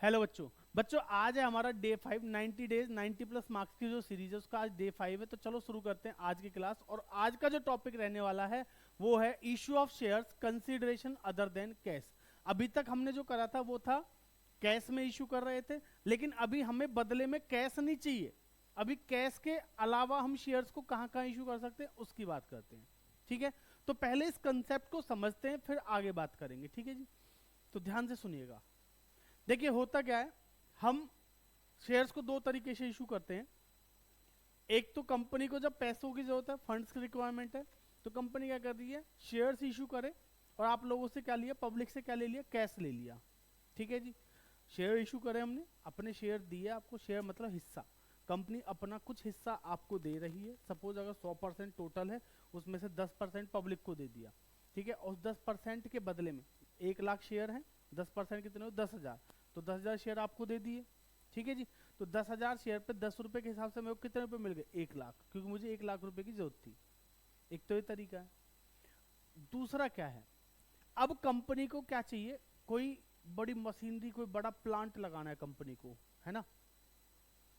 Hello बच्चों। बच्चों आज है हमारा डे 5, 90 डेज 90 प्लस मार्क्स की जो सीरीज है उसका आज डे 5 है। तो चलो शुरू करते हैं आज की क्लास। और आज का जो टॉपिक रहने वाला है वो है issue of shares consideration other than cash. अभी तक हमने जो करा था वो था कैश में इशू कर रहे थे, लेकिन अभी हमें बदले में कैश नहीं चाहिए। अभी कैश के अलावा हम शेयर्स को कहाँ कहाँ इशू कर सकते हैं उसकी बात करते हैं। ठीक है, तो पहले इस कंसेप्ट को समझते हैं फिर आगे बात करेंगे। ठीक है जी, तो ध्यान से सुनिएगा। देखिए होता क्या है, हम शेयर्स को दो तरीके से इशू करते हैं। एक तो कंपनी को जब पैसों की जरूरत है, फंड्स की रिक्वायरमेंट है, तो कंपनी क्या कर रही है, शेयर्स इशू करे। और आप लोगों से क्या लिया, पब्लिक से क्या ले लिया, कैश ले लिया। ठीक है जी, शेयर इशू करे हमने, अपने शेयर दिए आपको। शेयर मतलब हिस्सा, कंपनी अपना कुछ हिस्सा आपको दे रही है। सपोज अगर 100% टोटल है, उसमें से 10% पब्लिक को दे दिया। ठीक है, उस 10% के बदले में 1 लाख शेयर है, 10% कितने हो, 10,000। तो 10,000 शेयर आपको दे दिए। ठीक है जी, तो 10,000 शेयर पे 10 रुपए के हिसाब से मेरे को कितने रुपए मिल गए, 1 लाख, क्योंकि मुझे 1 लाख रुपए की जरूरत थी। एक तो ये तरीका है। दूसरा क्या है, अब कंपनी को क्या चाहिए, कोई बड़ी मशीनरी, कोई बड़ा प्लांट लगाना है कंपनी को, है ना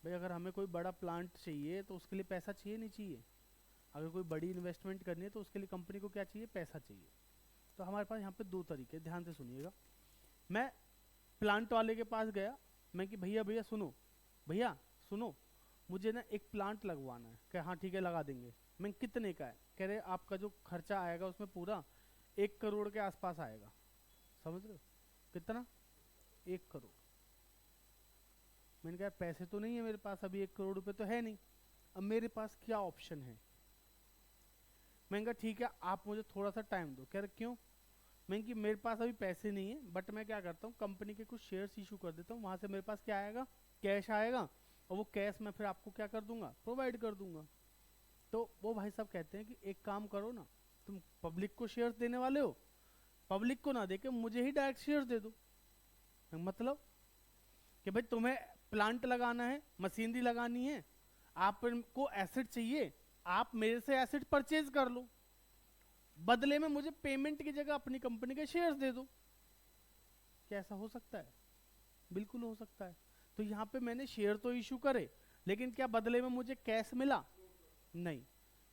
भाई। अगर हमें कोई बड़ा प्लांट चाहिए तो उसके लिए पैसा चाहिए नहीं चाहिए। अगर कोई बड़ी इन्वेस्टमेंट करनी है तो उसके लिए कंपनी को क्या चाहिए, पैसा चाहिए। तो हमारे पास यहाँ पे दो तरीके, ध्यान से सुनिएगा। मैं प्लांट वाले के पास गया, मैं कि भैया भैया सुनो, भैया सुनो, मुझे ना एक प्लांट लगवाना है। कह हाँ ठीक है लगा देंगे। मैं कितने का है, कह रहे आपका जो खर्चा आएगा उसमें पूरा 1 करोड़ के आसपास आएगा। समझ रहे हो कितना, 1 करोड़। मैंने कहा पैसे तो नहीं है मेरे पास, अभी 1 करोड़ रुपए तो है नहीं। अब मेरे पास क्या ऑप्शन है। मैंने कहा ठीक है आप मुझे थोड़ा सा टाइम दो। कह रहे क्यों। मैं कि मेरे पास अभी पैसे नहीं है, बट मैं क्या करता हूँ, कंपनी के कुछ शेयर्स इशू कर देता हूँ, वहां से मेरे पास क्या आएगा, कैश आएगा। और वो कैश मैं फिर आपको क्या कर दूंगा, प्रोवाइड कर दूंगा। तो वो भाई साहब कहते हैं कि एक काम करो ना, तुम पब्लिक को शेयर्स देने वाले हो, पब्लिक को ना देके मुझे ही डायरेक्ट शेयर्स दे दो। मतलब कि भाई तुम्हें प्लांट लगाना है, मशीनरी लगानी है, आपको एसेट चाहिए, आप मेरे से एसेट परचेज कर लो, बदले में मुझे पेमेंट की जगह अपनी कंपनी के शेयर्स दे दो। क्या ऐसा हो सकता है, बिल्कुल हो सकता है। तो यहाँ पे मैंने शेयर तो इशू करे, लेकिन क्या बदले में मुझे कैश मिला, नहीं।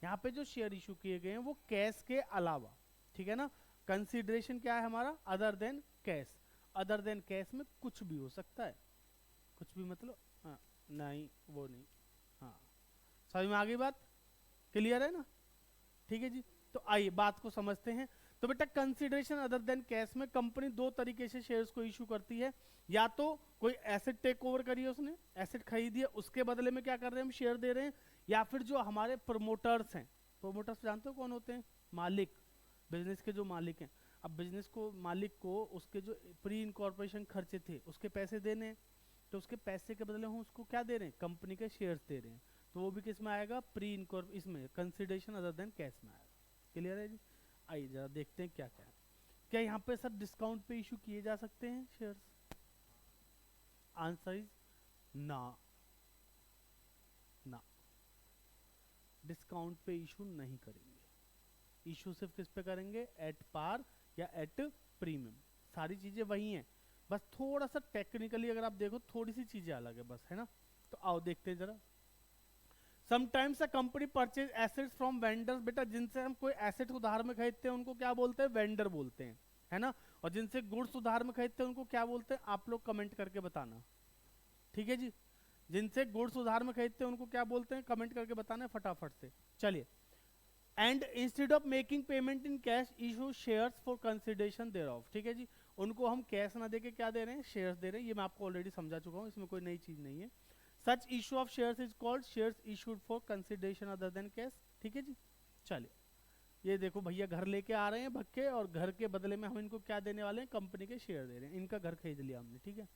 यहाँ पे जो शेयर इशू किए गए हैं वो कैश के अलावा। ठीक है ना, कंसिडरेशन क्या है हमारा, other than cash. Other than cash में कुछ भी हो सकता है, कुछ भी मतलब हाँ, नहीं वो नहीं। हाँ, समझ में आ गई बात, क्लियर है ना। ठीक है जी, तो आइए बात को समझते हैं। तो बेटा कंसिडरेशन अदर देन कैश में कंपनी दो तरीके से शेयर्स को इशू करती है। या तो कोई एसेट टेक ओवर करी है, उसने एसेट खरीदी है, उसके बदले में क्या कर रहे हैं, हम शेयर दे रहे हैं। या फिर जो हमारे प्रमोटर्स हैं, प्रमोटर्स जानते हो कौन होते हैं, मालिक, बिजनेस के जो मालिक हैं। अब बिजनेस को मालिक को उसके जो प्री इनकॉर्पोरेशन खर्चे थे उसके पैसे देने हैं, तो उसके पैसे के बदले हम उसको क्या दे रहे हैं, कंपनी के शेयर्स दे रहे हैं। तो वो भी किस में आएगा, प्री इनकॉर्प, इसमें कंसिडरेशन अदर देन कैश में आएगा। क्लियर है जी, आइए जरा देखते हैं क्या क्या है। क्या यहाँ पे सर डिस्काउंट पे इशू किए जा सकते हैं शेयर्स, आंसर इज ना, ना, डिस्काउंट पे इशू नहीं करेंगे। इशू सिर्फ किस पे करेंगे, एट पार या एट प्रीमियम। सारी चीजें वही हैं, बस थोड़ा सा टेक्निकली अगर आप देखो थोड़ी सी चीजें अलग है बस, है ना। तो आओ देखते हैं जरा। Sometimes a company purchase assets from vendors, बेटा जिनसे हम कोई एसेट उधार में खरीदते हैं उनको क्या बोलते हैं, वेंडर बोलते हैं, है ना। और जिनसे गुड्स उधार में खरीदते हैं उनको क्या बोलते हैं, आप लोग कमेंट करके बताना। ठीक है जी, जिनसे गुड्स उधार में खरीदते हैं उनको क्या बोलते हैं, कमेंट करके बताना है फटाफट से। चलिए, and instead of making payment in cash issue shares for consideration there of. ठीक है जी, उनको हम कैश ना देके क्या दे रहे हैं, शेयर्स दे रहे हैं। ये मैं आपको ऑलरेडी समझा चुका हूँ, इसमें कोई नई चीज नहीं है। सच issue of shares is called shares issued for consideration other than cash. ठीक है जी, चलिए ये देखो भैया घर लेके आ रहे हैं भक्के, और घर के बदले में हम इनको क्या देने वाले हैं, कंपनी के शेयर दे रहे हैं। इनका घर खरीद लिया हमने। ठीक है,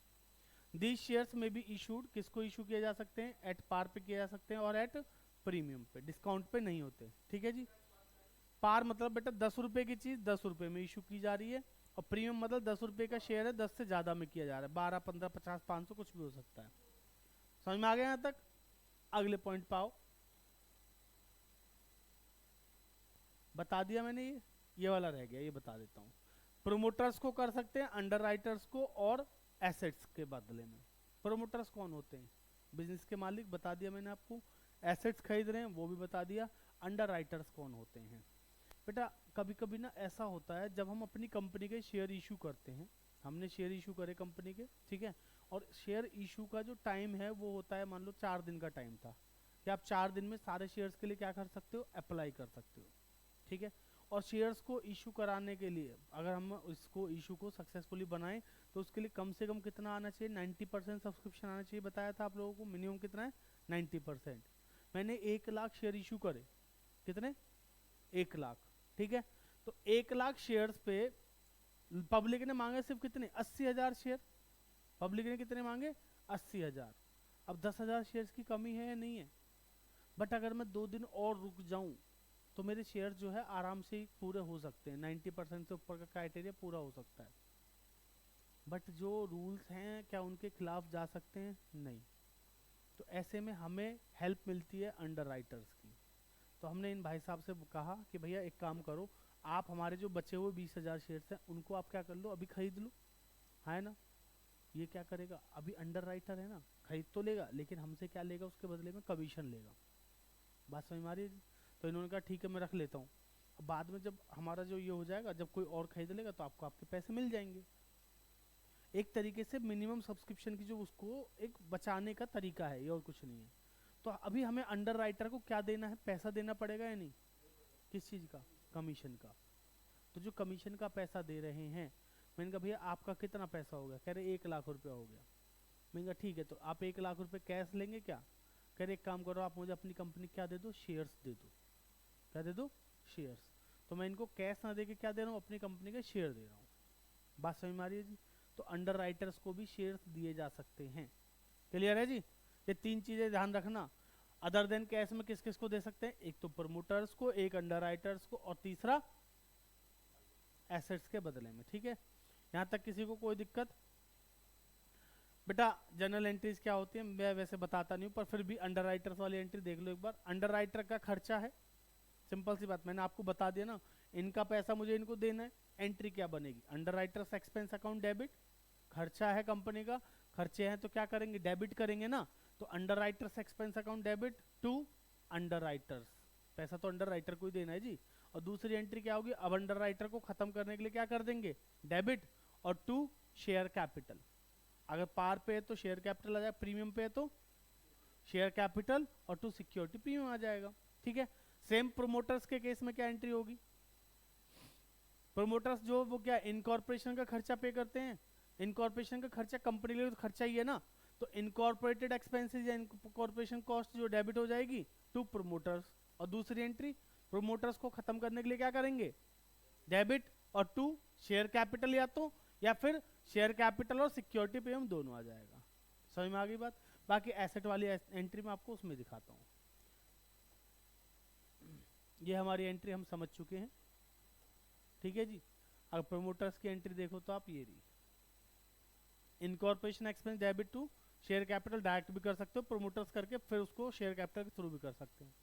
दीज शेयर्स में भी इशूड, किसको इशू किए जा सकते हैं, एट पार पे किए जा सकते हैं और एट प्रीमियम पे, डिस्काउंट पे नहीं होते। ठीक है जी, पार मतलब बेटा 10 रुपए की चीज 10 रुपए में इशू की जा रही है, और प्रीमियम मतलब 10 रुपए का शेयर है, 10 से ज्यादा में किया जा रहा है, 12, 15, 50, 500 कुछ भी हो सकता है। समझ में आ गया यहाँ तक, अगले पॉइंट पाओ। बता दिया मैंने, ये वाला रह गया, ये बता देता हूँ। प्रोमोटर्स को कर सकते हैं, अंडर राइटर्स को और एसेट्स के बदले में। प्रोमोटर्स कौन होते हैं? बिजनेस के मालिक, बता दिया मैंने आपको। एसेट्स खरीद रहे हैं वो भी बता दिया। अंडर राइटर्स कौन होते हैं? बेटा कभी कभी ना ऐसा होता है जब हम अपनी कंपनी के शेयर इशू करते हैं, हमने शेयर इशू करे कंपनी के, ठीक है, और शेयर इशू का जो टाइम है वो होता है, मान लो 4 दिन का टाइम था कि आप 4 दिन में सारे शेयर्स के लिए क्या कर सकते हो, अप्लाई कर सकते हो, ठीक है। और शेयर्स को इशू कराने के लिए अगर हम इसको इशू को सक्सेसफुली बनाएं तो उसके लिए कम से कम कितना आना चाहिए, 90% सब्सक्रिप्शन आना चाहिए। बताया था आप लोगों को मिनिमम कितना है, 90%। मैंने 1 लाख शेयर इशू करे, कितने, 1 लाख, ठीक है। तो 1 लाख शेयर्स पे पब्लिक ने मांगे सिर्फ कितने, 80,000 शेयर। पब्लिक ने कितने मांगे, 80,000। अब 10,000 शेयर्स की कमी है या नहीं है? बट अगर मैं 2 दिन और रुक जाऊं तो मेरे शेयर जो है आराम से पूरे हो सकते हैं, 90% से ऊपर का क्राइटेरिया पूरा हो सकता है। बट जो रूल्स हैं क्या उनके खिलाफ जा सकते हैं? नहीं। तो ऐसे में हमें हेल्प मिलती है अंडर राइटर्स की। तो हमने इन भाई साहब से कहा कि भैया एक काम करो, आप हमारे जो बचे हुए 20,000 शेयर्स हैं उनको आप क्या कर लो, अभी खरीद लो, है ना। ये क्या करेगा, अभी अंडर राइटर है ना, खरीद तो लेगा लेकिन हमसे क्या लेगा, उसके बदले में कमीशन लेगा। बात समझ में आ रही है? तो इन्होंने कहा ठीक है मैं रख लेता हूँ। अब बाद में जब हमारा जो ये हो जाएगा, जब कोई और खरीद लेगा तो आपको आपके पैसे मिल जाएंगे। एक तरीके से मिनिमम सब्सक्रिप्शन की जो उसको एक बचाने का तरीका है, ये और कुछ नहीं है। तो अभी हमें अंडर राइटर को क्या देना है, पैसा देना पड़ेगा या नहीं? किस चीज़ का, कमीशन का। तो जो कमीशन का पैसा दे रहे हैं, मैंने कहा भैया आपका कितना पैसा हो गया, कह रहे 1 लाख रुपया हो गया। मैंने कहा ठीक है, तो आप 1 लाख रुपए कैश लेंगे क्या? कह रहे एक काम करो, आप मुझे अपनी कंपनी क्या दे दो, शेयर्स दे दो। क्या दे दो, शेयर्स। तो मैं इनको कैश ना दे के क्या दे रहा हूँ, अपनी कंपनी के शेयर दे रहा हूँ। बात समझ में आ रही है जी? तो अंडर राइटर्स को भी शेयर्स दिए जा सकते हैं। क्लियर है जी? ये 3 चीजें ध्यान रखना। अदर देन कैश में किस किस को दे सकते हैं, एक तो प्रमोटर्स को, एक अंडर राइटर्स को, और तीसरा एसेट्स के बदले में। ठीक है, यहां तक किसी को कोई दिक्कत? बेटा जनरल एंट्रीज क्या होती है मैं वैसे बताता नहीं हूँ, पर फिर भी अंडर राइटर्स वाली एंट्री देख लो एक बार। अंडर राइटर का खर्चा है, सिंपल सी बात, मैंने आपको बता दिया ना, इनका पैसा मुझे इनको देना है। एंट्री क्या बनेगी, under writers expense account debit, खर्चा है कंपनी का, खर्चे हैं तो क्या करेंगे, डेबिट करेंगे ना। तो underwriters expense account debit to underwriters, पैसा तो अंडर राइटर को ही देना है जी। और दूसरी एंट्री क्या होगी, अब अंडर राइटर को खत्म करने के लिए क्या कर देंगे, डेबिट, और टू शेयर कैपिटल। अगर पार पे है तो शेयर कैपिटल आ जाएगा, प्रीमियम पे है तो शेयर कैपिटल, और टू सिक्योरिटी प्रीमियम आ जाएगा। ठीक है, सेम प्रोमोटर्स के केस में क्या एंट्री होगी, प्रोमोटर्स जो वो क्या इनकॉर्पोरेशन का खर्चा पे करते हैं, इनकॉर्पोरेशन का खर्चा कंपनी के लिए तो खर्चा ही है ना, तो इनकॉर्पोरेटेड एक्सपेंसेस या इनकॉर्पोरेशन कॉस्ट जो डेबिट हो जाएगी टू प्रोमोटर्स। और दूसरी एंट्री प्रोमोटर्स को खत्म करने के लिए क्या करेंगे, डेबिट, और टू शेयर कैपिटल, या फिर शेयर कैपिटल और सिक्योरिटी प्रीमियम दोनों आ जाएगा। समझ में आ गई बात? बाकी एसेट वाली एंट्री में आपको उसमें दिखाता हूँ। ये हमारी एंट्री हम समझ चुके हैं, ठीक है जी। अगर प्रोमोटर्स की एंट्री देखो तो आप ये रही, incorporation expense debit to share capital, डायरेक्ट भी कर सकते हो प्रोमोटर्स करके, फिर उसको शेयर कैपिटल के थ्रू भी कर सकते हैं।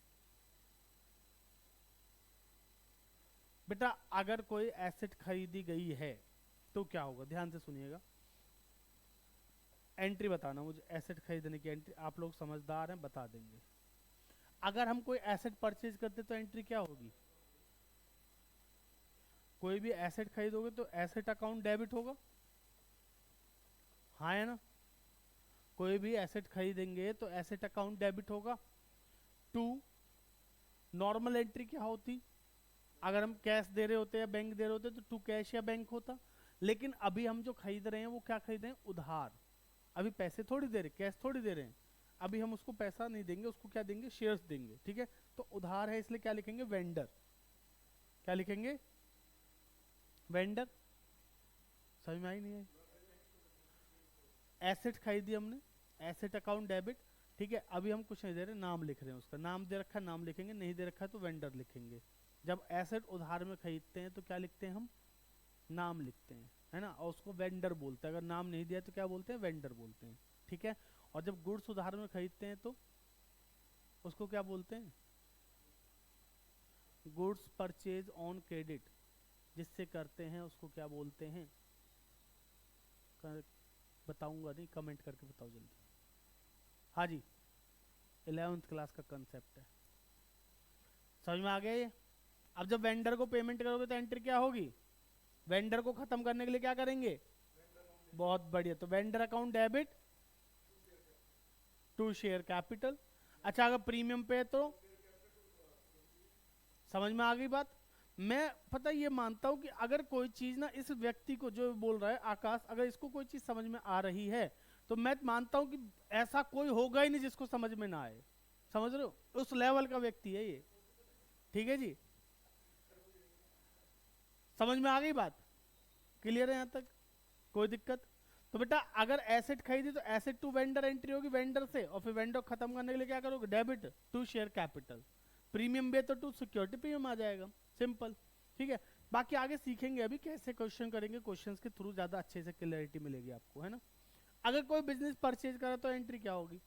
बेटा अगर कोई एसेट खरीदी गई है तो क्या होगा, ध्यान से सुनिएगा, एंट्री बताना मुझे, एसेट खरीदने की एंट्री, आप लोग समझदार हैं बता देंगे। अगर हम कोई एसेट परचेज करते तो एंट्री क्या होगी, कोई भी एसेट खरीदोगे तो एसेट अकाउंट डेबिट होगा, हाँ है ना। कोई भी एसेट खरीदेंगे तो एसेट अकाउंट डेबिट होगा। टू नॉर्मल एंट्री क्या होती, अगर हम कैश दे रहे होते या बैंक दे रहे होते तो टू कैश या बैंक होता। लेकिन अभी हम जो खरीद रहे हैं वो क्या खरीद रहे हैं, उधार। अभी पैसे थोड़ी दे रहे, कैश थोड़ी दे रहे हैं, अभी हम उसको पैसा नहीं देंगे, उसको क्या देंगे, शेयर्स देंगे। ठीक है, तो उधार है इसलिए क्या लिखेंगे, वेंडर। क्या लिखेंगे, वेंडर। समझ में आई नहीं है? एसेट खरीदी हमने, एसेट अकाउंट डेबिट, ठीक है। अभी हम कुछ नहीं दे रहे, नाम लिख रहे हैं, उसका नाम दे रखा है नाम लिखेंगे, नहीं दे रखा है तो वेंडर लिखेंगे। जब एसेट उधार में खरीदते हैं तो क्या लिखते हैं हम, नाम लिखते हैं, है ना, और उसको वेंडर बोलते हैं। अगर नाम नहीं दिया तो क्या बोलते हैं, वेंडर बोलते हैं। ठीक है, और जब गुड्स उधार में खरीदते हैं तो उसको क्या बोलते हैं, गुड्स परचेज ऑन क्रेडिट जिससे करते हैं उसको क्या बोलते हैं, बताऊंगा नहीं, कमेंट करके बताओ जल्दी। हाँ जी, 11th क्लास का कंसेप्ट है, समझ में आ गया ये। अब जब वेंडर को पेमेंट करोगे तो एंट्री क्या होगी, वेंडर को खत्म करने के लिए क्या करेंगे, बहुत बढ़िया, तो vendor account debit to share capital. अच्छा अगर प्रीमियम पे तो समझ में आ गई बात। मैं पता ये मानता हूं कि अगर कोई चीज ना इस व्यक्ति को जो बोल रहा है आकाश, अगर इसको कोई चीज समझ में आ रही है तो मैं मानता हूं कि ऐसा कोई होगा ही नहीं जिसको समझ में ना आए, समझ रहे हो, उस लेवल का व्यक्ति है ये, ठीक है जी, समझ में आ गई बात, क्लियर है यहाँ तक, कोई दिक्कत। तो बेटा अगर एसेट खरीदी तो एसेट टू वेंडर एंट्री होगी वेंडर से, और फिर वेंडर खत्म करने के लिए क्या करोगे, debit to share capital. Premium भी तो टू सिक्योरिटी प्रीमियम आ जाएगा, सिंपल, ठीक है। बाकी आगे सीखेंगे अभी कैसे क्वेश्चन करेंगे, क्वेश्चंस के थ्रू ज्यादा अच्छे से क्लैरिटी मिलेगी आपको, है ना। अगर कोई बिजनेस परचेज करा तो एंट्री क्या होगी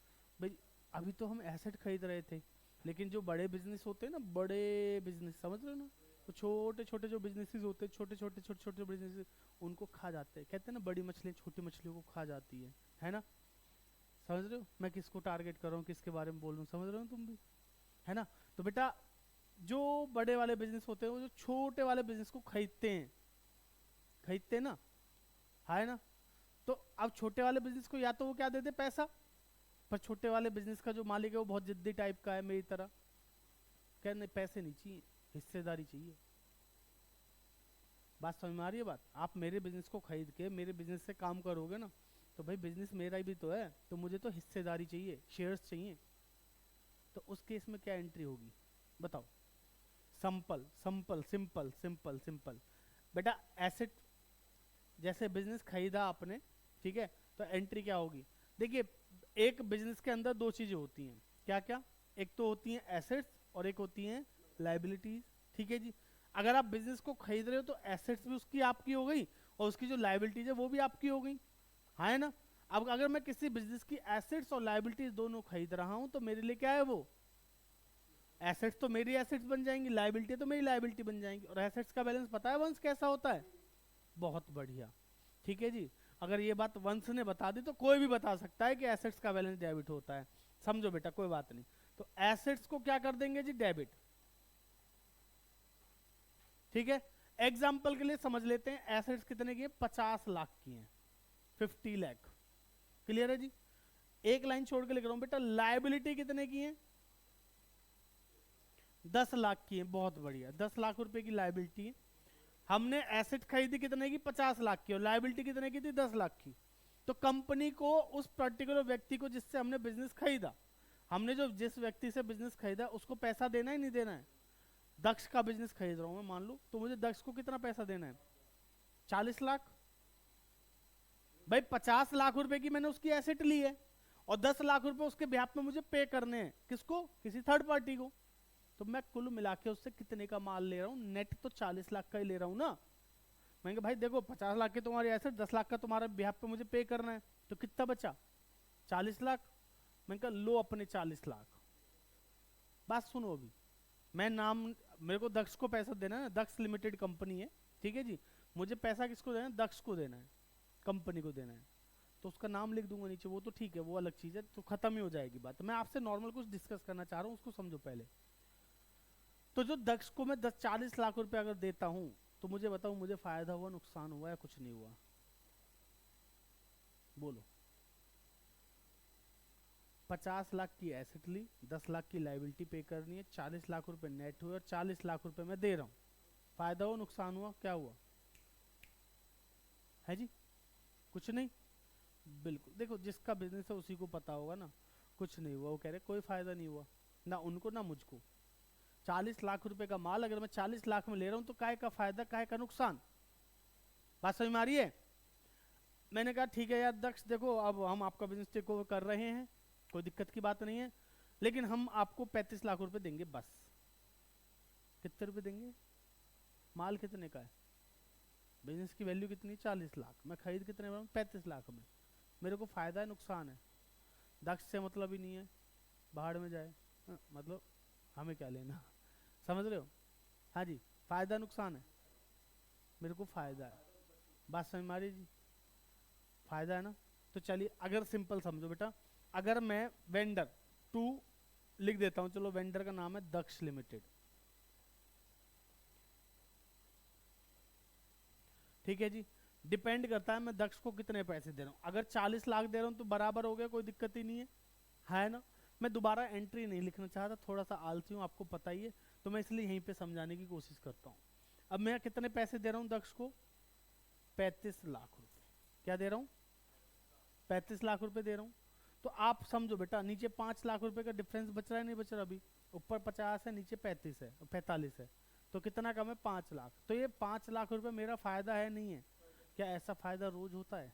भाई, अभी तो हम एसेट खरीद रहे थे, लेकिन जो बड़े बिजनेस होते हैं ना, बड़े बिजनेस समझ रहे हो ना, तो छोटे छोटे जो बिजनेसेस होते हैं, छोटे छोटे बिजनेस उनको खा जाते हैं, कहते हैं ना बड़ी मछलियाँ छोटी मछलियों को खा जाती है ना, समझ रहे हो मैं किसको टारगेट कर रहा हूँ, किसके बारे में बोल रहा हूँ, समझ रहे हो तुम भी, है ना। तो बेटा जो बड़े वाले बिजनेस होते हैं वो जो छोटे वाले बिजनेस को खरीदते हैं ना, है ना। तो अब छोटे वाले बिजनेस को या तो वो क्या दे दे पैसा, पर छोटे वाले बिजनेस का जो मालिक है वो बहुत जिद्दी टाइप का है मेरी तरह, कहने पैसे नहीं चाहिए, हिस्सेदारी चाहिए। बात समझ में आ रही है बात, आप मेरे बिजनेस को खरीद के मेरे बिजनेस से काम करोगे ना, तो भाई बिजनेस मेरा ही भी तो है, तो मुझे तो हिस्सेदारी चाहिए, शेयर्स चाहिए। तो उस केस में क्या एंट्री होगी बताओ, simple simple simple simple simple बेटा, एसेट जैसे बिजनेस खरीदा आपने, ठीक है, तो एंट्री क्या होगी, देखिए एक बिजनेस के अंदर दो चीजें होती हैं, क्या क्या, एक तो होती हैं एसेट्स और एक होती हैं लाइबिलिटीज, ठीक है जी। अगर आप बिजनेस को खरीद रहे हो तो एसेट्स भी उसकी आपकी हो गई और उसकी जो लाइबिलिटीज है वो भी आपकी हो गई, हाँ है ना। अब अगर मैं किसी बिजनेस की एसेट्स और लाइबिलिटीज दोनों खरीद रहा हूं तो मेरे लिए क्या है वो, एसेट्स तो मेरी एसेट्स बन जाएंगी, लाइबिलिटी तो मेरी लाइबिलिटी बन जाएंगी, और एसेट्स का बैलेंस पता है वंश कैसा होता है, बहुत बढ़िया, ठीक है जी। अगर ये बात वंश ने बता दी तो कोई भी बता सकता है कि एसेट्स का बैलेंस डेबिट होता है, समझो बेटा कोई बात नहीं। तो एसेट्स को क्या कर देंगे जी, डेबिट, ठीक है। एग्जाम्पल के लिए समझ लेते हैं, एसेट्स कितने की है, 50 लाख की हैं, 50 लाख, क्लियर है जी। एक लाइन छोड़ के लिख रहा हूं बेटा, लाइबिलिटी कितने की है, 10 लाख की है, बहुत बढ़िया, 10 लाख रुपए की लाइबिलिटी है। हमने एसेट खरीदी कितने की, 50 लाख की, और लाइबिलिटी कितने की थी, 10 लाख की। तो कंपनी को उस पर्टिकुलर व्यक्ति को जिससे हमने बिजनेस खरीदा, हमने जो जिस व्यक्ति से बिजनेस खरीदा उसको पैसा देना ही नहीं देना है। दक्ष का बिजनेस खरीद रहा हूं मैं मान लो, तो मुझे दक्ष को कितना पैसा देना है, 40 लाख। भाई 50 लाख रुपए की मैंने उसकी एसेट ली है और 10 लाख रुपए उसके ब्याह में मुझे पे करने हैं, किसको, किसी थर्ड पार्टी को। तो मैं कुल मिला के उससे कितने का माल ले रहा हूँ, नेट तो 40 लाख का ही ले रहा हूँ ना। मैं भाई देखो 50 लाख की तुम्हारी एसेट, 10 लाख का तुम्हारे ब्याह पे मुझे पे करना है, तो कितना बचा, 40 लाख। मैं कहा लो अपने 40 लाख। बात सुनो अभी, मैं नाम, मेरे को दक्ष को पैसा देना है, दक्ष लिमिटेड कंपनी है, ठीक है जी। मुझे पैसा किसको देना है, दक्ष को देना है, कंपनी को देना है। तो उसका नाम लिख दूंगा नीचे, वो तो ठीक है, वो अलग चीज है, तो खत्म ही हो जाएगी बात। मैं आपसे नॉर्मल कुछ डिस्कस करना चाह रहा हूँ, उसको समझो पहले। तो जो दक्ष को मैं 40 लाख रुपए अगर देता हूं, तो मुझे बताओ मुझे फायदा हुआ, नुकसान हुआ या कुछ नहीं हुआ, बोलो। 50 लाख की एसेट ली, 10 लाख की लाइबिलिटी पे करनी है, 40 लाख रुपए नेट हुए और 40 लाख रुपए मैं दे रहा हूं, फायदा हुआ नुकसान हुआ, क्या हुआ है जी, कुछ नहीं। बिल्कुल, देखो जिसका बिजनेस है उसी को पता होगा ना, कुछ नहीं हुआ, वो कह रहे कोई फायदा नहीं हुआ, ना उनको ना मुझको। 40 लाख रुपए का माल अगर मैं 40 लाख में ले रहा हूं तो काय का फायदा काय का नुकसान, बात समझ में आ रही है। मैंने कहा ठीक है यार दक्ष, देखो अब हम आपका बिजनेस टेक ओवर कर रहे हैं, कोई दिक्कत की बात नहीं है, लेकिन हम आपको 35 लाख रुपए देंगे बस। कितने रुपए देंगे, माल कितने का है, बिजनेस की वैल्यू कितनी, 40 लाख, मैं खरीद कितने में, 35 लाख में, मेरे को फायदा है नुकसान है, दक्ष से मतलब ही नहीं है, बाहर में जाए, मतलब हमें क्या लेना, समझ रहे हो। हाँ जी, फायदा नुकसान है, मेरे को फायदा है, बात समझ में आ रही है जी, फायदा है ना। तो चलिए अगर सिंपल समझो बेटा, अगर मैं वेंडर टू लिख देता हूं, चलो वेंडर का नाम है दक्ष लिमिटेड, ठीक है जी। डिपेंड करता है मैं दक्ष को कितने पैसे दे रहा हूं, अगर 40 लाख दे रहा हूं तो बराबर हो गया, कोई दिक्कत ही नहीं है ना। मैं दोबारा एंट्री नहीं लिखना चाहता, थोड़ा सा आलसी हूं आपको पता ही है, तो मैं इसलिए यहीं पे समझाने की कोशिश करता हूं। अब मैं कितने पैसे दे रहा हूं दक्ष को, 35 लाख रुपए। क्या दे रहा हूं, 35 लाख रुपए दे रहा हूं। तो आप समझो बेटा, नीचे 5 लाख रुपए का डिफरेंस बच रहा है, नहीं बच रहा अभी, ऊपर 50 है नीचे 35 है 45 है, तो कितना कम है, 5 लाख। तो ये 5 लाख रुपए मेरा फायदा है नहीं है, क्या ऐसा फायदा रोज होता है,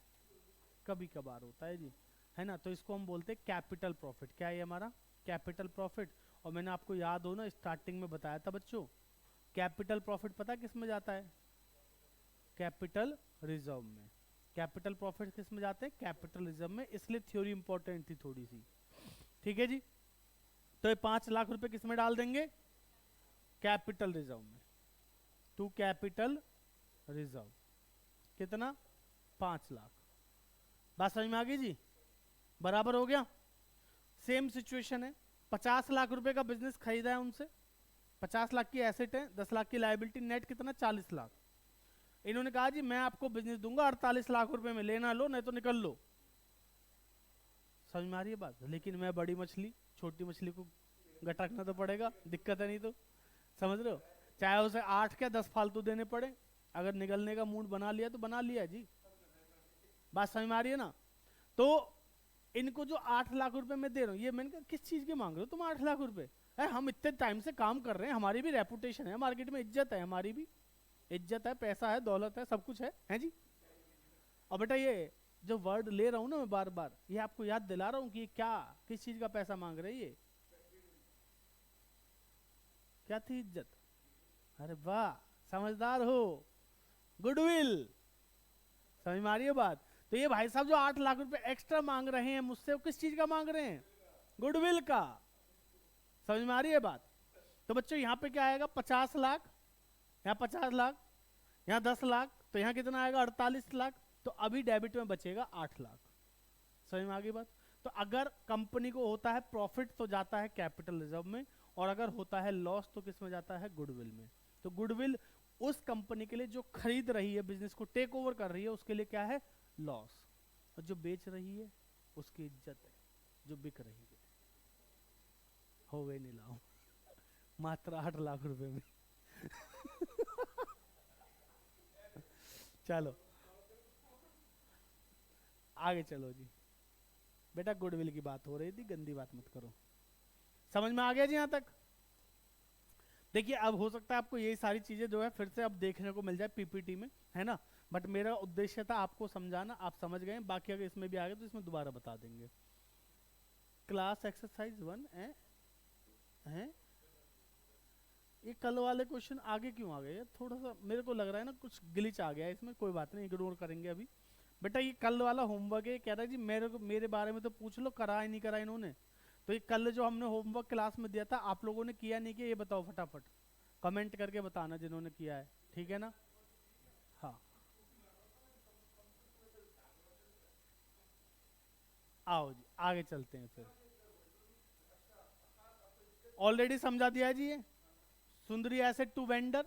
कभी कभार होता है जी, है ना। तो इसको हम बोलते हैं कैपिटल प्रॉफिट। क्या है हमारा कैपिटल प्रॉफिट। और मैंने आपको याद हो ना स्टार्टिंग में बताया था बच्चों, कैपिटल प्रॉफिट पता किस में जाता है, कैपिटल रिजर्व में। कैपिटल प्रॉफिट किस में जाते हैं, कैपिटल रिजर्व में, इसलिए थ्योरी इंपॉर्टेंट थी थोड़ी सी, ठीक है जी। तो ये 5 लाख रुपए किस में डाल देंगे, कैपिटल रिजर्व में, टू कैपिटल रिजर्व। कितना, 5 लाख। बात समझ में आ गई जी, बराबर हो गया। सेम सिचुएशन है, 50 लाख रुपए का बिजनेस खरीदा है उनसे, 50 लाख की एसेट है, 10 लाख की लायबिलिटी, नेट कितना, 40 लाख। इन्होंने कहा जी मैं आपको बिजनेस दूंगा 48 लाख रुपए में, लेना लो नहीं तो निकल लो। समझ में आ रही है बात। लेकिन मैं बड़ी मछली, छोटी मछली को गटकना तो पड़ेगा, दिक्कत है नहीं तो, समझ रहे हो, चाहे उसे 8 क्या 10 फालतू देने पड़े, अगर निकलने का मूड बना लिया तो बना लिया जी। बात समझ में आ रही है ना। तो इनको जो 8 लाख रुपए में दे रहा हूँ, ये मैंने कहा किस चीज के मांग रहे हो तुम 8 लाख रुपए, हम इतने टाइम से काम कर रहे हैं, हमारी भी रेपुटेशन है मार्केट में, इज्जत है, हमारी भी इज्जत है, पैसा है, दौलत है, सब कुछ है जी। और बेटा ये जो वर्ड ले रहा हूं ना मैं बार बार, ये आपको याद दिला रहा हूं कि क्या किस चीज का पैसा मांग रहे हैं ये, क्या थी, इज्जत। अरे वाह समझदार हो, गुडविल। समझ में आ रही है बात। तो ये भाई साहब जो 8 लाख रुपए एक्स्ट्रा मांग रहे हैं मुझसे, वो किस चीज का मांग रहे हैं, गुडविल का। समझ में आ रही है बात। तो बच्चों यहाँ पे क्या आएगा, 50 लाख, यहाँ 50 लाख, यहाँ 10 लाख, तो यहाँ कितना आएगा, 48 लाख। तो अभी डेबिट में बचेगा 8 लाख। समझ में आ गई बात। तो अगर कंपनी को होता है प्रॉफिट तो जाता है कैपिटल रिजर्व में, और अगर होता है लॉस तो किस में जाता है, गुडविल में। तो गुडविल उस कंपनी के लिए जो खरीद रही है, बिजनेस को टेक ओवर कर रही है, उसके लिए क्या है, लॉस। और जो बेच रही है उसकी इज्जत है, जो बिक रही है। हो गई नीलाम मात्र 8 लाख रुपए में चलो आगे चलो जी। बेटा गुडविल की बात हो रही थी, गंदी बात मत करो। समझ में आ गया जी यहाँ तक। देखिए अब हो सकता है आपको ये सारी चीजें जो है फिर से अब देखने को मिल जाए पीपीटी में, है ना, बट मेरा उद्देश्य था आपको समझाना, आप समझ गए। बाकी अगर इसमें भी आ गए तो इसमें दोबारा बता देंगे। क्लास एक्सरसाइज 1 है ये कल वाले क्वेश्चन आगे क्यों आ गए, थोड़ा सा मेरे को लग रहा है ना कुछ ग्लिच आ गया है इसमें, कोई बात नहीं इग्नोर करेंगे अभी। बेटा ये कल वाला होमवर्क है, कह रहा है जी मेरे बारे में तो पूछ लो, करा ही नहीं करा इन्होंने। तो ये कल जो हमने होमवर्क क्लास में दिया था, आप लोगों ने किया नहीं किया ये बताओ फटाफट, कमेंट करके बताना जिन्होंने किया है, ठीक है ना। हाँ आओ जी आगे चलते हैं फिर। ऑलरेडी समझा दिया जी ये, सुंदरी एसेट टू वेंडर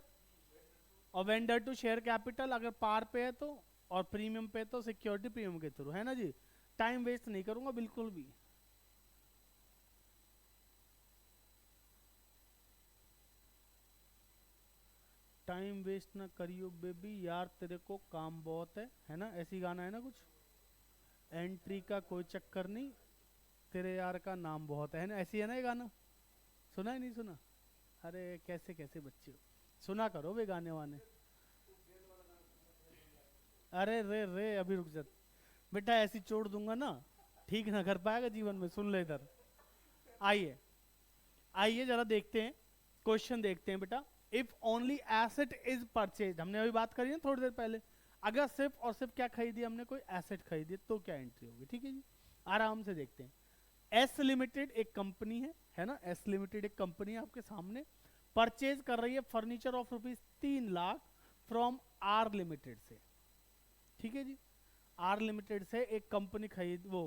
और वेंडर टू शेयर कैपिटल, अगर पार पे है तो, और प्रीमियम पे तो सिक्योरिटी प्रीमियम के थ्रू, है ना जी। टाइम वेस्ट नहीं करूंगा बिल्कुल भी। टाइम वेस्ट ना करियो बेबी, यार तेरे को काम बहुत है ना, ऐसी गाना है ना कुछ, एंट्री का कोई चक्कर नहीं, तेरे यार का नाम बहुत है ना, ऐसी है ना ये गाना, सुना है नहीं सुना। अरे कैसे कैसे बच्चे हो, सुना करो वे गाने वाने। अरे रे रे अभी रुक जा बेटा, ऐसी चोट दूंगा ना, ठीक ना कर पाएगा जीवन में। सुन ले इधर, आइए आइए जरा देखते हैं क्वेश्चन, देखते हैं बेटा। If only asset is purchase, हमने अभी बात करी ना थोड़ी देर पहले, अगर सिर्फ और सिर्फ क्या खरीदी हमने, कोई एसेट खरीदी, तो क्या एंट्री होगी, ठीक है जी। आराम से देखते हैं। एस लिमिटेड एक कंपनी है ना, एस लिमिटेड एक कंपनी है आपके सामने, परचेज कर रही है furniture of ₹3 lakh from R limited से, ठीक है जी। आर लिमिटेड से एक कंपनी खरीद, वो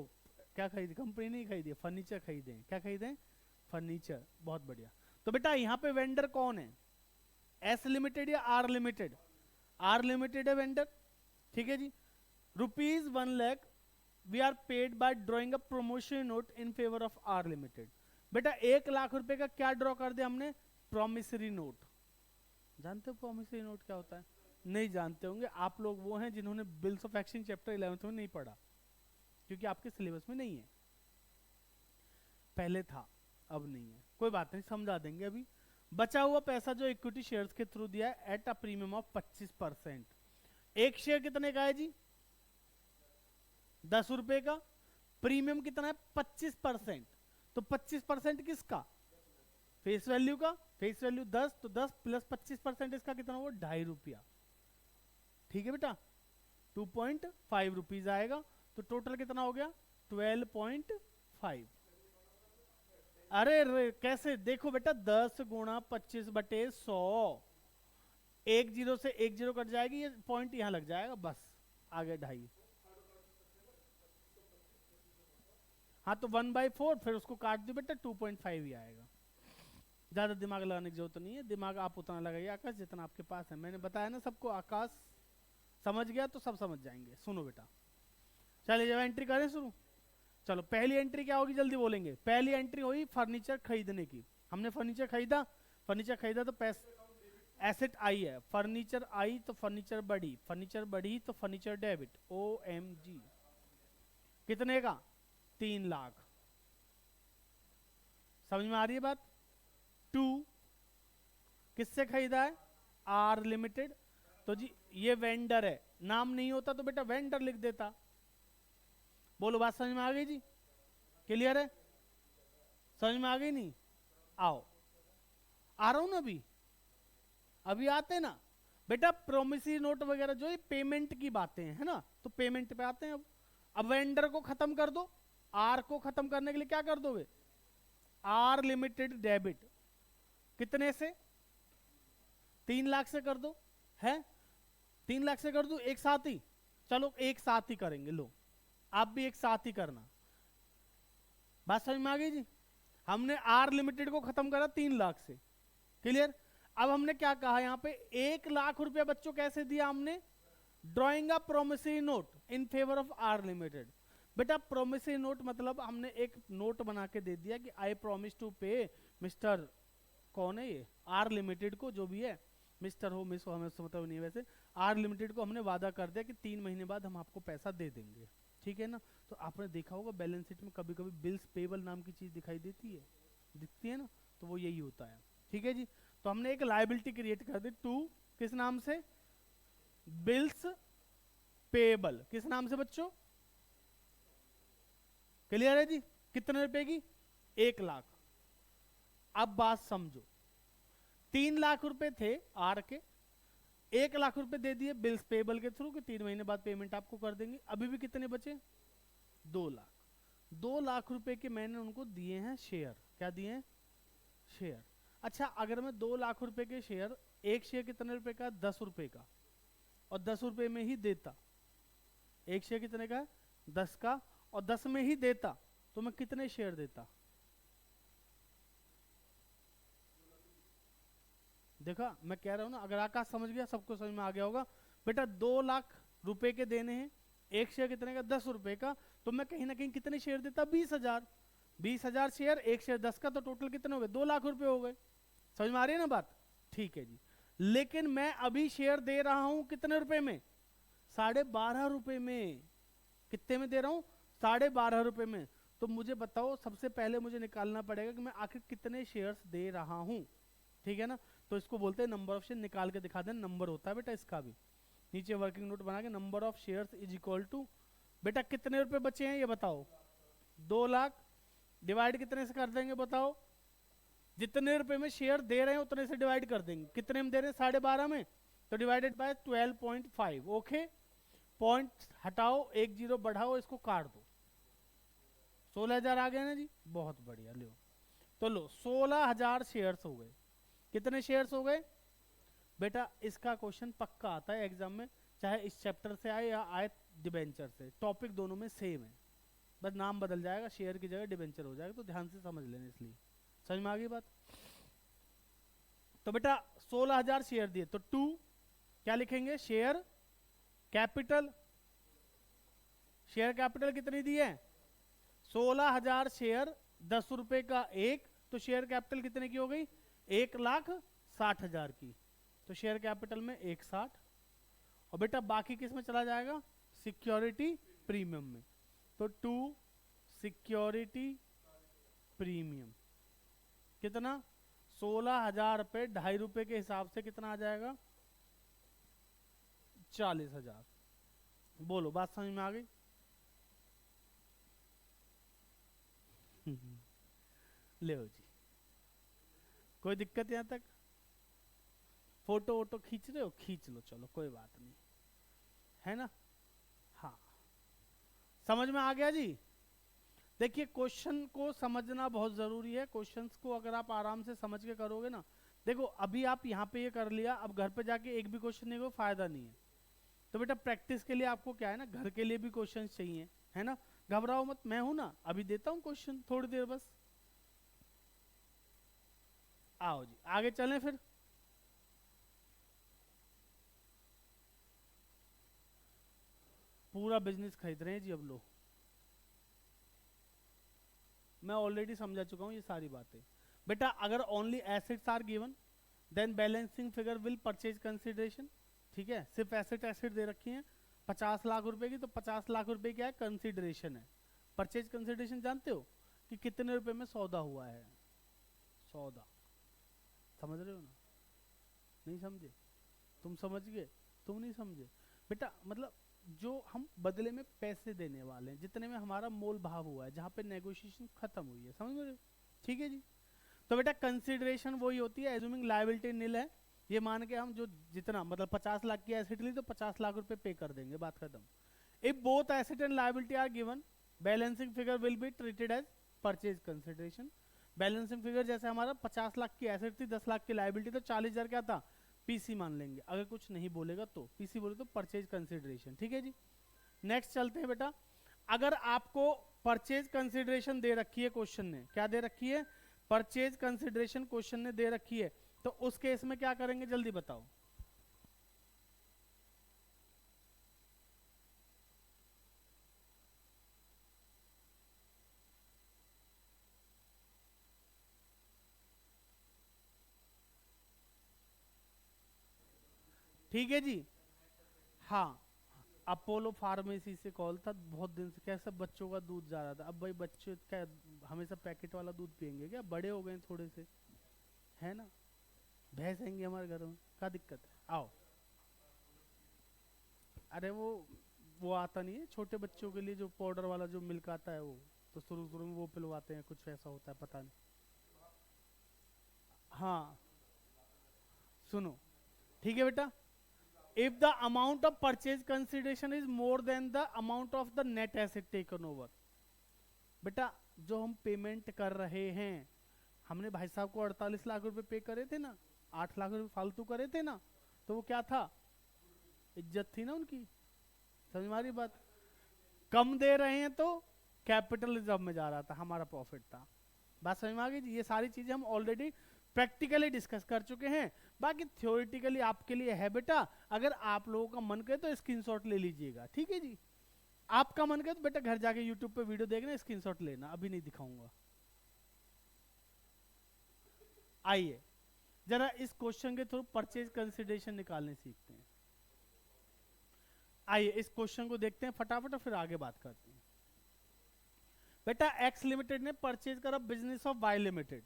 क्या खरीदी, कंपनी नहीं खरीदी, फर्नीचर खरीदे। क्या खरीदे? फर्नीचर। बहुत बढ़िया। तो बेटा यहाँ पे वेंडर कौन है, एस लिमिटेड या आर लिमिटेड? आर लिमिटेड है वेंडर, ठीक है जी। ₹1,00,000 we are paid by drawing a promotion note in favour of R limited. बेटा 1,00,000 रुपए का क्या ड्रॉ कर दिया हमने? Promissory note. जानते हो प्रोमिसरी नोट क्या होता है? नहीं जानते होंगे आप लोग, वो हैं जिन्होंने bills of exchange chapter 11th में नहीं पढ़ा, क्योंकि आपके सिलेबस में नहीं है। पहले था, अब नहीं है, कोई बात नहीं, समझा देंगे अभी। बचा हुआ पैसा जो इक्विटी शेयर्स के थ्रू दिया है एट अ प्रीमियम ऑफ 25%। एक शेयर कितने का है जी? 10 रुपए का। प्रीमियम कितना है? 25%। तो 25% किसका? फेस वैल्यू का। फेस वैल्यू 10, तो 10 प्लस 25% इसका कितना हुआ? 2.5 रुपया। ठीक है बेटा, 2.5 रुपीज आएगा। तो टोटल कितना हो गया? 12.5। अरे कैसे देखो बेटा, 10 गुणा 25/100, एक जीरो से एक जीरो कट जाएगी, ये पॉइंट यहां लग जाएगा, बस आगे 2.5। हाँ तो 1/4, फिर उसको काट दो बेटा, 2.5 ही आएगा। ज्यादा दिमाग लगाने की जरूरत नहीं है, दिमाग आप उतना लगाइए आकाश जितना आपके पास है। मैंने बताया ना सबको, आकाश समझ गया तो सब समझ जाएंगे। सुनो बेटा, चलिए जब एंट्री करें शुरू। चलो पहली एंट्री क्या होगी, जल्दी बोलेंगे। पहली एंट्री हुई फर्नीचर खरीदने की। हमने फर्नीचर खरीदा, फर्नीचर खरीदा तो एसेट आई है, फर्नीचर आई तो फर्नीचर बढ़ी, फर्नीचर बढ़ी तो फर्नीचर डेबिट। OMG, कितने का? 3 लाख। समझ में आ रही है बात? 2 किससे खरीदा है? R limited. तो जी ये वेंडर है, नाम नहीं होता तो बेटा वेंडर लिख देता। बोलो बात समझ में आ गई जी? क्लियर है? समझ में आ गई नहीं? आओ, आ रहा हूं ना अभी, अभी आते ना बेटा। प्रोमिसरी नोट वगैरह जो ये पेमेंट की बातें हैं, है ना, तो पेमेंट पे आते हैं। अब वेंडर को खत्म कर दो, आर को खत्म करने के लिए क्या कर दोगे? आर लिमिटेड डेबिट कितने से? 3 लाख से कर दो, है 3 लाख से कर दो एक साथ ही। चलो एक साथ ही करेंगे, लो आप भी एक साथ ही करना। बात समझ में आ गई जी? हमने आर लिमिटेड को खत्म करा 3 लाख से, क्लियर। अब हमने क्या कहा यहाँ पे, 1,00,000 रुपया बच्चों कैसे दिया हमने? Drawing a promissory note in favour of R limited. बेटा प्रोमिसरी नोट मतलब हमने एक नोट बना के दे दिया कि I promise to pay mister, कौन है ये? आर लिमिटेड को, जो भी है, मिस्टर हो मिस हो हमें मतलब नहीं है, वैसे आर लिमिटेड को हमने वादा कर दिया कि 3 महीने बाद हम आपको पैसा दे देंगे, ठीक है ना। तो आपने देखा होगा बैलेंस शीट में कभी कभी बिल्स पेबल नाम की चीज दिखाई देती है, दिखती है ना, तो वो यही होता है, ठीक है जी। तो हमने एक लायबिलिटी क्रिएट कर दी 2, किस नाम से? Bills payable. किस नाम से बच्चों? क्लियर है जी? कितने रुपए की? 1,00,000। अब बात समझो, 3 लाख रुपए थे आर के, 1,00,000 रुपए दे दिए बिल्स पेबल के थ्रू कि 3 महीने बाद पेमेंट आपको कर देंगे। अभी भी कितने बचे? 2 लाख। 2 लाख रुपए के मैंने उनको दिए हैं शेयर। क्या दिए हैं? शेयर। अच्छा अगर मैं 2 लाख रुपए के शेयर, एक शेयर कितने रुपए का? 10 रुपए का, और 10 रुपए में ही देता। एक शेयर कितने का है? 10 का, और 10 में ही देता, तो मैं कितने शेयर देता? देखा मैं कह रहा हूं ना, अगर आकाश समझ गया सबको समझ में आ गया होगा। बेटा 2 लाख रुपए के देने हैं, एक शेयर कितने का? 10 रुपए का, तो मैं कहीं ना कहीं कितने शेयर देता? 20,000। 20,000 शेयर, एक शेयर 10 का, तो टोटल कितने हो गए? 2 लाख रुपए हो गए। समझ में आ रही है ना बात? ठीक है जी। लेकिन मैं अभी शेयर दे रहा हूं कितने रुपए में? 12.5 रुपए में। कितने में दे रहा हूं? 12.5 रुपए में। तो मुझे बताओ, सबसे पहले मुझे निकालना पड़ेगा कि मैं आखिर कितने शेयर्स दे रहा हूं, ठीक है ना। तो इसको बोलते हैं नंबर ऑफ शेयर। निकाल के दिखा देना, नंबर होता है बेटा इसका भी। नीचे वर्किंग नोट बना के number of shares is equal to, बेटा कितने रुपए बचे हैं ये बताओ? 2 लाख डिवाइड कितने से कर देंगे बताओ? जितने रुपए में शेयर दे रहे हैं उतने से डिवाइड कर देंगे। कितने में दे रहे हैं? 12.5 में, तो डिवाइडेड बाय 12.5। ओके, पॉइंट हटाओ, एक जीरो बढ़ाओ, इसको काट दो। 16,000 आ गए ना जी, बहुत बढ़िया। लो तो लो 16,000 शेयर्स हो गए। कितने शेयर्स हो गए बेटा? इसका क्वेश्चन पक्का आता है एग्जाम में, चाहे इस चैप्टर से आए या आए डिबेंचर से। टॉपिक दोनों में सेम है, बस नाम बदल जाएगा, शेयर की जगह डिबेंचर हो जाएगा, तो ध्यान से समझ लेना। इसलिए समझ में आ गई बात। तो बेटा 16,000 शेयर दिए, तो टू क्या लिखेंगे, शेयर कैपिटल। शेयर कैपिटल कितनी दी है, 16,000 शेयर, 10 रुपए का एक, तो शेयर कैपिटल कितने की हो गई, 1,60,000 की। तो शेयर कैपिटल में 1,60, और बेटा बाकी किस में चला जाएगा, सिक्योरिटी प्रीमियम में। तो टू सिक्योरिटी प्रीमियम कितना, 16,000 पे 2.5 रुपए के हिसाब से कितना आ जाएगा, 40,000। बोलो बात समझ में आ गई। ले जी, कोई दिक्कत यहां तक, फोटो वोटो खींच रहे हो खींच लो, चलो कोई बात नहीं, है ना। हाँ समझ में आ गया जी। देखिए क्वेश्चन को समझना बहुत जरूरी है। क्वेश्चंस को अगर आप आराम से समझ के करोगे ना, देखो अभी आप यहाँ पे ये कर लिया, अब घर पे जाके एक भी क्वेश्चन नहीं को फायदा नहीं है। तो बेटा प्रैक्टिस के लिए आपको क्या है ना, घर के लिए भी क्वेश्चन चाहिए, है ना। घबराओ मत, मैं हूं ना, अभी देता हूं क्वेश्चन थोड़ी देर बस। आओ जी आगे चलें फिर। पूरा बिजनेस खरीद रहे हैं जी अब लोग, मैं ऑलरेडी समझा चुका हूं ये सारी बातें। बेटा अगर only assets are given then balancing figure will purchase consideration, ठीक है। सिर्फ एसेट दे रखी है 50 लाख रुपए की, तो 50 लाख रुपए क्या है, कंसिडरेशन है। परचेज कंसिडरेशन जानते हो कि कितने रुपए में सौदा हुआ है, सौदा, समझ रहे हो ना, नहीं समझे, तुम समझ गए, तुम नहीं समझे। बेटा मतलब जो हम बदले में पैसे देने वाले हैं, जितने में हमारा मोल भाव हुआ है, जहां पे नेगोशिएशन खत्म हुई है, समझ रहे हो, ठीक है जी। तो बेटा कंसिडरेशन वही होती है, एज्यूमिंग लायबिलिटी नील है, ये मान के हम जो जितना मतलब 50 लाख की एसेट ली तो 50 लाख रुपए पे कर देंगे, बात खत्म। If both asset and liability are given balancing figure will be treated as purchase consideration. Balancing figure जैसे हमारा 50 लाख की एसेट थी, 10 लाख की लायबिलिटी, तो 40,000 क्या था, पीसी मान लेंगे। अगर कुछ नहीं बोलेगा तो पीसी बोले तो परचेज कंसिडरेशन, ठीक है जी। नेक्स्ट चलते हैं बेटा। अगर आपको परचेज कंसिडरेशन दे रखी है, क्वेश्चन ने क्या दे रखी है, परचेज कंसिडरेशन क्वेश्चन ने दे रखी है, तो उस केस में क्या करेंगे जल्दी बताओ। ठीक है जी। हाँ अपोलो फार्मेसी से कॉल था बहुत दिन से, कैसा बच्चों का दूध जा रहा था। अब भाई बच्चे क्या हमेशा पैकेट वाला दूध पियेंगे क्या, बड़े हो गए थोड़े से, है ना, भैंस आएंगे हमारे घर में, क्या दिक्कत है, आओ। अरे वो आता नहीं है छोटे बच्चों के लिए, जो पाउडर वाला जो मिल्क आता है वो, तो शुरू शुरू में वो पिलवाते हैं, कुछ ऐसा होता है पता नहीं। हाँ सुनो, ठीक है बेटा, if the amount of purchase consideration is more than the amount of the net asset taken over, बेटा जो हम पेमेंट कर रहे हैं, हमने भाई साहब को 48 लाख रुपए पे करे थे ना, 8 लाख रुपए फालतू करे थे ना, तो वो क्या था, इज्जत थी ना उनकी, समझ मारी बात। कम दे रहे हैं तो कैपिटल रिजर्व में जा रहा था, हमारा प्रॉफिट था, बात समझ में आ गई। ये सारी चीजें हम ऑलरेडी प्रैक्टिकली डिस्कस कर चुके हैं, बाकी थ्योरेटिकली आपके लिए है बेटा। अगर आप लोगों का मन करे तो स्क्रीनशॉट ले लीजिएगा, ठीक है जी। आपका मन करे तो बेटा घर जाके यूट्यूब पे वीडियो देखना, स्क्रीनशॉट लेना, अभी नहीं दिखाऊंगा। आइए जरा इस क्वेश्चन के थ्रू परचेज कंसिडरेशन निकालने सीखते हैं। आइए इस क्वेश्चन को देखते हैं फटाफट और फिर आगे बात करते हैं। बेटा एक्स लिमिटेड ने परचेज करा बिजनेस ऑफ वाई लिमिटेड,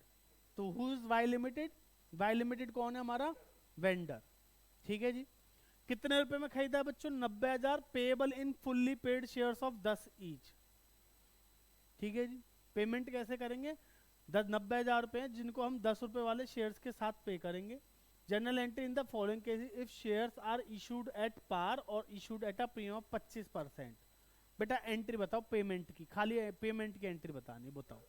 तो who is Y limited, Y limited कौन है, हमारा वेंडर, ठीक है जी। कितने रुपए में खरीदा है बच्चों, 90,000, payable in fully paid shares of 10 each, ठीक है जी। पेमेंट कैसे करेंगे, 90,000 रुपए जिनको हम 10 रुपए वाले शेयर्स के साथ पे करेंगे। General entry in the following cases if shares are issued at par और issued at a premium of 25%। बेटा एंट्री बताओ पेमेंट की, खाली पेमेंट की एंट्री बतानी, बताओ।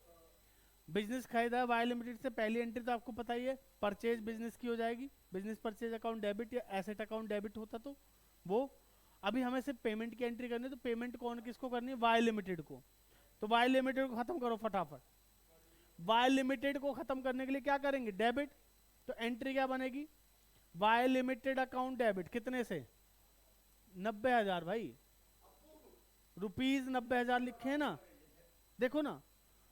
बिजनेस खरीदा है वाई लिमिटेड से, पहली एंट्री तो आपको पता ही है, परचेज बिजनेस की हो जाएगी, बिजनेस परचेज अकाउंट डेबिट या एसेट अकाउंट डेबिट होता तो वो। अभी हमें सिर्फ पेमेंट की एंट्री करनी है, तो पेमेंट कौन किसको करनी है, वाई लिमिटेड को। तो वाई लिमिटेड को खत्म करो फटाफट। वाई लिमिटेड को खत्म करने के लिए क्या करेंगे, डेबिट। तो एंट्री क्या बनेगी, वाई लिमिटेड अकाउंट डेबिट, कितने से, 90,000 भाई, रुपीज 90,000 लिखे हैं ना, देखो ना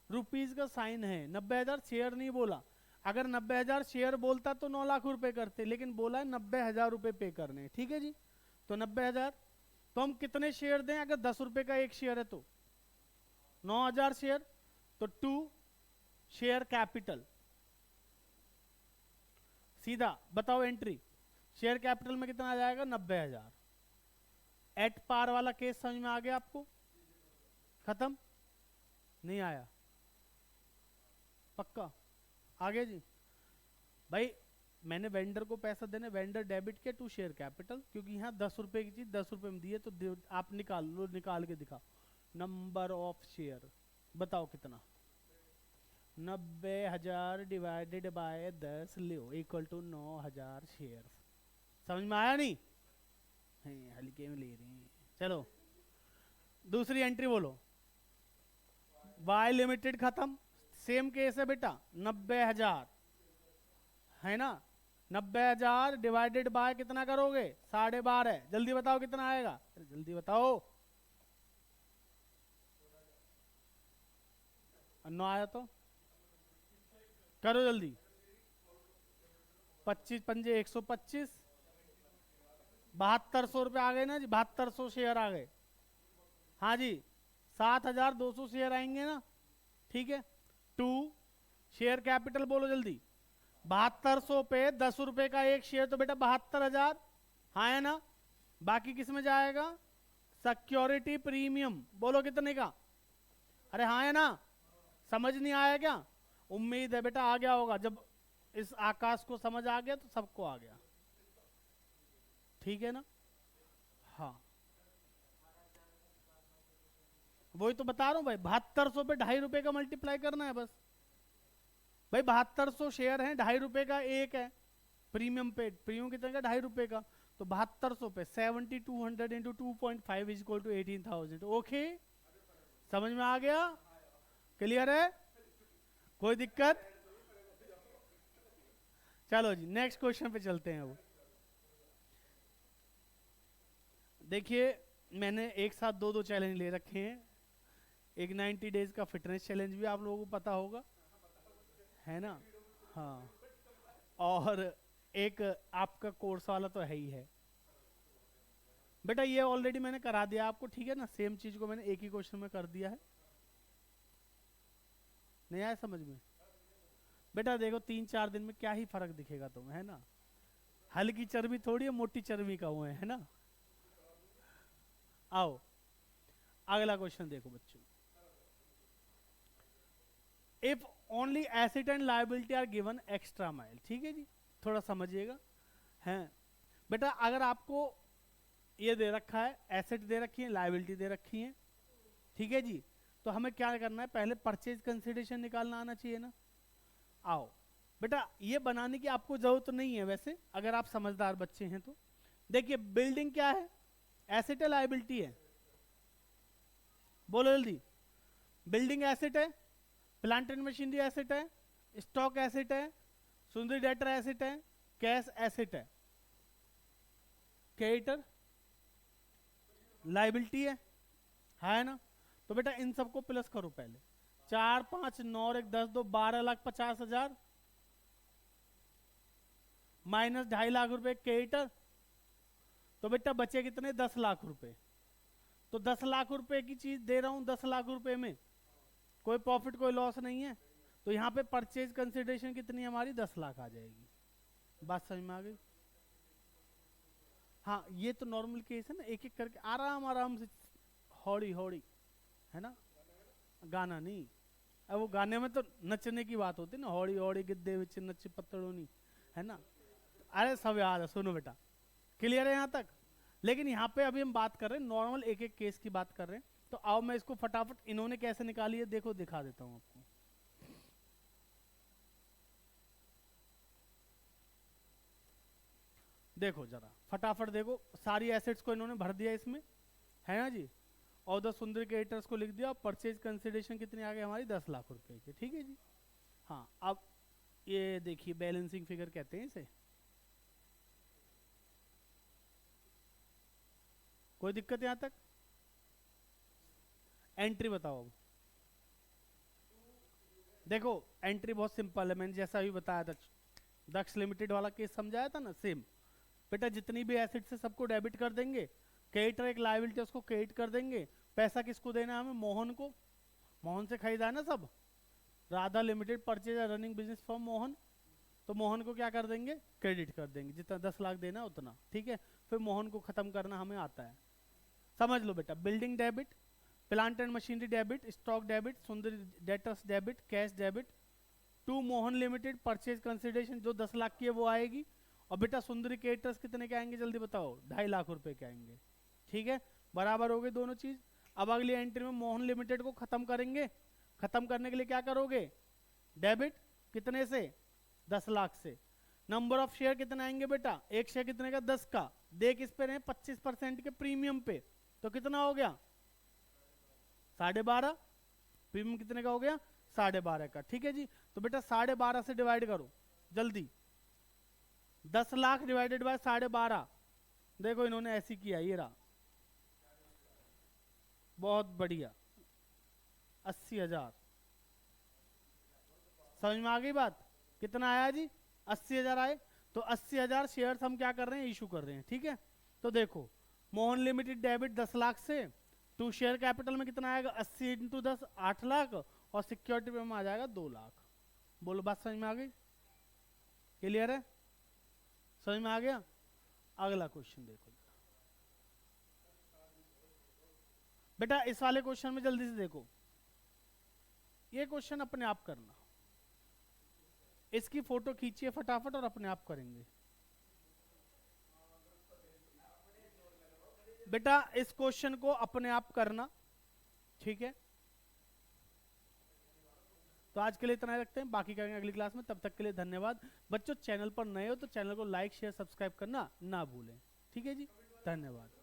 रुपीज का साइन है, 90,000 शेयर नहीं बोला। अगर 90,000 शेयर बोलता तो 9 लाख रुपए करते, लेकिन बोला है 90,000 रुपए पे करने, ठीक है जी। तो 90,000, तो हम कितने शेयर दें, अगर 10 रुपए का एक शेयर है तो 9,000 शेयर, तो 2 शेयर कैपिटल, सीधा बताओ एंट्री, शेयर कैपिटल में कितना आ जाएगा, 90,000। एट पार वाला केस समझ में आ गया आपको, खत्म, नहीं आया, पक्का, आगे जी। भाई मैंने वेंडर को पैसा देने, वेंडर डेबिट किया, 2 शेयर कैपिटल, क्योंकि यहाँ 10 रुपए की चीज 10 रुपए में दी है, तो आप निकाल लो, निकाल के दिखाओ। नंबर ऑफ शेयर बताओ कितना, 90,000 डिवाइडेड बाय 10 लो इक्वल टू 9,000 शेयर। समझ में आया नहीं, हल्के में ले रहे हैं, चलो दूसरी एंट्री बोलो। वाई लिमिटेड खत्म, सेम केस है बेटा, 90,000 है ना, 90,000 डिवाइडेड बाय कितना करोगे, 12.5, जल्दी बताओ कितना आएगा, जल्दी बताओ, 9 आया तो करो जल्दी, 25 पंजे 125, 7200 रुपए आ गए ना जी, 7200 शेयर आ गए, हाँ जी, 7,200 शेयर आएंगे ना, ठीक है। 2 शेयर कैपिटल बोलो जल्दी, 7200 पे 10 रुपए का एक शेयर, तो बेटा 72,000, हाँ है ना। बाकी किस में जाएगा, सिक्योरिटी प्रीमियम, बोलो कितने का, अरे हाँ है ना, समझ नहीं आया क्या, उम्मीद है बेटा आ गया होगा, जब इस आकाश को समझ आ गया तो सबको आ गया, ठीक है ना। हाँ वही तो बता रहा हूं भाई, 7200 पे 2.5 रुपए का मल्टीप्लाई करना है बस भाई, 7200 शेयर हैं, 2.5 रुपए का एक है, प्रीमियम पे, प्रीमियम कितने का, 2.5 रुपए का, तो 7200 पे 7200 into 2.5 is equal to 18,000, okay, समझ में आ गया, क्लियर है, कोई दिक्कत। चलो जी नेक्स्ट क्वेश्चन पे चलते हैं। वो देखिए मैंने एक साथ दो चैलेंज ले रखे हैं, एक 90 डेज का फिटनेस चैलेंज भी आप लोगों को पता होगा, है ना, हाँ, और एक आपका कोर्स वाला तो है ही है बेटा, ये ऑलरेडी मैंने करा दिया आपको, ठीक है ना, सेम चीज को मैंने एक ही क्वेश्चन में कर दिया है, नहीं आया समझ में बेटा, देखो 3-4 दिन में क्या ही फर्क दिखेगा तुम्हें, है ना, हल्की चर्बी थोड़ी है, मोटी चर्बी का हुए, है ना। आओ अगला क्वेश्चन देखो बच्चों, if only asset and liability are given extra mile, ठीक है जी, थोड़ा समझिएगा, हैं बेटा, अगर आपको ये दे रखा है, एसेट दे रखी है, लायबिलिटी दे रखी है, ठीक है जी, तो हमें क्या करना है, पहले परचेज कंसिडरेशन निकालना आना चाहिए ना। आओ बेटा, ये बनाने की आपको जरूरत नहीं है वैसे, अगर आप समझदार बच्चे हैं तो। देखिए बिल्डिंग क्या है, एसेट है लायबिलिटी है, बोलो जल्दी, बिल्डिंग एसेट है, प्लांट एंड मशीनरी एसेट है, स्टॉक एसेट है, सुंदरी डेटर एसेट है, कैश एसेट है, क्रेडिटर लायबिलिटी है ना। तो बेटा इन सबको प्लस करो पहले, 4 5 9 1 10 2 12,50,000 माइनस 2.5 लाख रुपए क्रेडिटर, तो बेटा बचे कितने, 10 लाख रुपए। तो 10 लाख रुपए की चीज दे रहा हूं, 10 लाख रुपए में कोई प्रॉफिट कोई लॉस नहीं है, तो यहाँ पे परचेज कंसिडरेशन कितनी हमारी, 10 लाख आ जाएगी। बात समझ में आ गई। हाँ ये तो नॉर्मल केस है ना, एक एक करके आराम आराम से, हौड़ी हौड़ी, है ना, गाना नहीं, अब वो गाने में तो नचने की बात होती है ना, हौड़ी हौड़ी गिद्दे विच नच पत्तड़ोनी, है ना। अरे सब याद है, सुनो बेटा, क्लियर है यहाँ तक। लेकिन यहाँ पे अभी हम बात कर रहे हैं नॉर्मल एक एक केस की बात कर रहे हैं, तो आओ मैं इसको फटाफट इन्होंने कैसे निकाली है देखो, दिखा देता हूँ आपको। देखो जरा फटाफट देखो, सारी एसेट्स को इन्होंने भर दिया इसमें, है ना जी। और द सुंदर क्रिएटर्स को लिख दिया, परचेज कंसिडरेशन कितनी आ गई हमारी 10 लाख रुपए की, ठीक है जी। हाँ अब ये देखिए बैलेंसिंग फिगर कहते हैं इसे, कोई दिक्कत यहां तक? एंट्री बताओ अब। देखो एंट्री बहुत सिंपल है, मैंने जैसा अभी बताया था, दक्ष लिमिटेड वाला केस समझाया था ना, सेम बेटा। जितनी भी एसेट्स है सबको डेबिट कर देंगे, क्रेडिटर एक लायबिलिटी उसको क्रेडिट कर देंगे। पैसा किसको देना है हमें? मोहन को। मोहन से खरीदा है ना सब, Radha limited purchase running business for Mohan, तो मोहन को क्या कर देंगे? क्रेडिट कर देंगे, जितना 10 लाख देना उतना, ठीक है। फिर मोहन को खत्म करना हमें आता है, समझ लो बेटा। Building debit, plant and machinery debit, stock debit, sundry debtors debit, cash debit to Mohan limited, purchase consideration जो 10 लाख की है वो आएगी। और बेटा सुंदरी क्रेडिटर्स कितने के आएंगे जल्दी बताओ? 2.5 लाख रुपए के आएंगे, ठीक है। बराबर हो गए दोनों चीज। अब अगली एंट्री में मोहन लिमिटेड को खत्म करेंगे। खत्म करने के लिए क्या करोगे? डेबिट कितने से? 10 लाख से। नंबर ऑफ शेयर कितने आएंगे बेटा? एक शेयर कितने का? 10 का। दे किस पे रहे? 25% के प्रीमियम पे, तो कितना हो गया? 12.5। प्रीमियम कितने का हो गया? 12.5 का, ठीक है जी। तो बेटा 12.5 से डिवाइड करो जल्दी, 10 लाख डिवाइडेड बाय 12.5। देखो इन्होंने ऐसी किया, ये रहा, बहुत बढ़िया, 80,000। समझ में आ गई बात? कितना आया जी? 80,000 आए। तो 80,000 शेयर्स हम क्या कर रहे हैं? इशू कर रहे हैं, ठीक है। तो देखो मोहन लिमिटेड डेबिट 10 लाख से, टू शेयर कैपिटल में कितना आएगा? 80 इंटू 10 8 लाख, और सिक्योरिटी पे में आ जाएगा 2 लाख। बोलो बात समझ में आ गई? क्लियर है? समझ में आ गया? अगला क्वेश्चन देखो बेटा, इस वाले क्वेश्चन में जल्दी से देखो, ये क्वेश्चन अपने आप करना, इसकी फोटो खींचिए फटाफट और अपने आप करेंगे बेटा। इस क्वेश्चन को अपने आप करना, ठीक है। तो आज के लिए इतना ही रखते हैं, बाकी करेंगे अगली क्लास में। तब तक के लिए धन्यवाद बच्चों। चैनल पर नए हो तो चैनल को लाइक शेयर सब्सक्राइब करना ना भूलें, ठीक है जी। धन्यवाद।